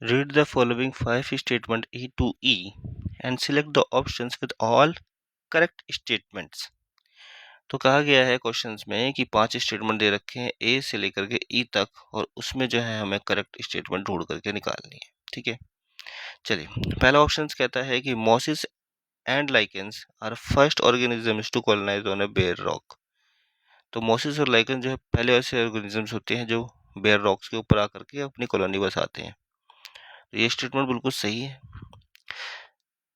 Read the following 5 statement A to E and select the options with all correct statements. तो कहा गया है questions में कि 5 स्टेटमेंट दे रखे हैं ए से लेकर के ई तक, और उसमें जो है हमें करेक्ट स्टेटमेंट ढूंढ करके निकालनी है। ठीक है, चलिए पहला ऑप्शन कहता है कि mosses and lichens are first organisms to colonise on a bare rock. तो मॉसिस और लाइकेंस जो है पहले ऐसे ऑर्गेनिजम्स होते हैं जो बेयर रॉक्स के ऊपर आकर के अपनी कॉलोनी बसाते हैं। तो ये स्टेटमेंट बिल्कुल सही है।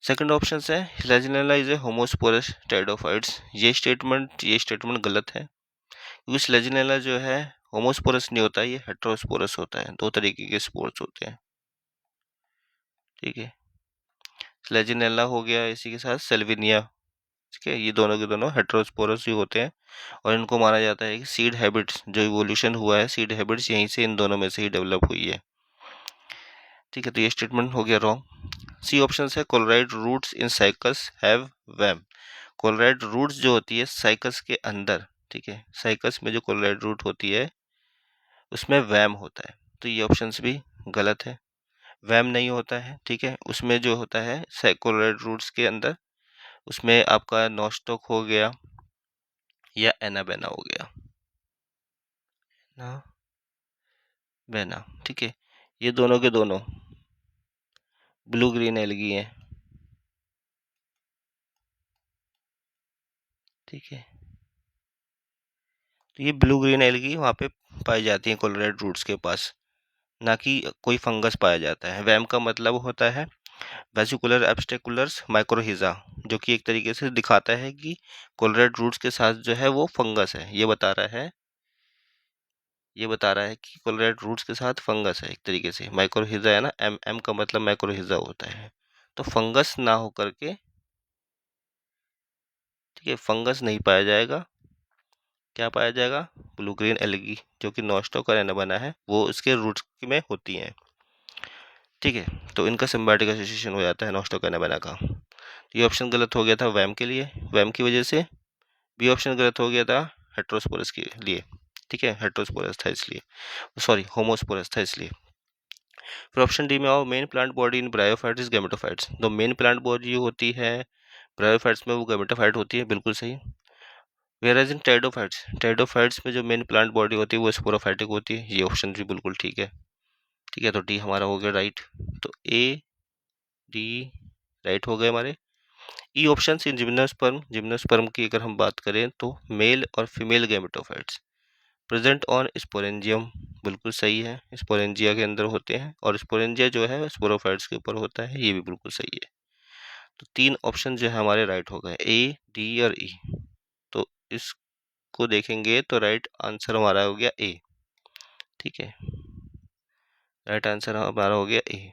सेकंड ऑप्शन है स्लेजिनेला इज ए होमोस्पोरस टेरिडोफाइट्स। ये स्टेटमेंट गलत है, क्योंकि स्लेजिनेला जो है होमोस्पोरस नहीं होता है, ये हेटेरोस्पोरस होता है। दो तरीके के स्पोर्स होते हैं। ठीक है, स्लेजिनेला हो गया, इसी के साथ सेल्विनिया। ठीक है, ये दोनों के दोनों हेटेरोस्पोरस ही होते हैं, और इनको माना जाता है कि सीड हैबिट्स जो इवोल्यूशन हुआ है, सीड हैबिट्स यहीं से इन दोनों में से ही डेवलप हुई है। ठीक है, तो ये स्टेटमेंट हो गया रॉन्ग। सी ऑप्शन है coralloid roots in cycas have VAM. Coralloid roots जो होती है साइकस के अंदर, ठीक है, साइकस में जो कोलोराइड रूट होती है उसमें वैम होता है। तो ये ऑप्शन भी गलत है, वैम नहीं होता है। ठीक है, उसमें जो होता है कोलोराइड रूट्स के अंदर, उसमें आपका नॉस्टॉक हो गया या एनाबेना हो गया ना, बेना। ठीक है, ये दोनों के दोनों ब्लू ग्रीन एल्गी हैं। ठीक है, तो ये ब्लू ग्रीन एल्गी वहाँ पे पाई जाती है कोलोराइड रूट्स के पास, ना कि कोई फंगस पाया जाता है। वैम का मतलब होता है वेसिकुलर एब्स्टेकुलर्स माइक्रोहिजा, जो कि एक तरीके से दिखाता है कि कोलोराइड रूट्स के साथ जो है वो फंगस है। ये बता रहा है कि कोलोराइड रूट्स के साथ फंगस है एक तरीके से। माइक्रोहिजा है ना, एम एम का मतलब माइक्रोहिजा होता है। तो फंगस ना हो करके, ठीक है, फंगस नहीं पाया जाएगा। क्या पाया जाएगा? ब्लू ग्रीन एल्गी, जो कि नॉस्टॉक और एनाबेना है, वो इसके रूट्स में होती हैं। ठीक है, तो इनका सिम्बायोटिक एसोसिएशन हो जाता है नॉस्टॉक एनाबेना का। तो ये ऑप्शन गलत हो गया था वैम के लिए, वैम की वजह से। बी ऑप्शन गलत हो गया था हेटेरोस्पोरस के लिए। ठीक है, हेटेरोस्पोरस था इसलिए, सॉरी होमोस्पोरस था इसलिए। फिर ऑप्शन डी में आओ, main plant body in bryophytes gametophytes. तो मेन प्लांट बॉडी होती है ब्रायोफाइट्स में, वो गैमेटोफाइट होती है, बिल्कुल सही। वेयरएज इन टेरिडोफाइट्स में जो मेन प्लांट बॉडी होती है वो स्पोरोफाइटिक होती है। ये ऑप्शन भी बिल्कुल ठीक है। ठीक है, तो डी हमारा हो गया राइट। तो ए डी राइट हो गए हमारे। ई ऑप्शन इन जिम्नोस्पर्म की अगर हम बात करें तो मेल और female gametophytes present on sporangium, बिल्कुल सही है, स्पोरेंजिया के अंदर होते हैं, और स्पोरेंजिया जो है स्पोरोफाइट्स के ऊपर होता है, ये भी बिल्कुल सही है। तो 3 ऑप्शन जो है हमारे राइट हो गए, ए डी और ई। तो इसको देखेंगे तो राइट आंसर हमारा हो गया ए। ठीक है, राइट आंसर हमारा हो गया ए।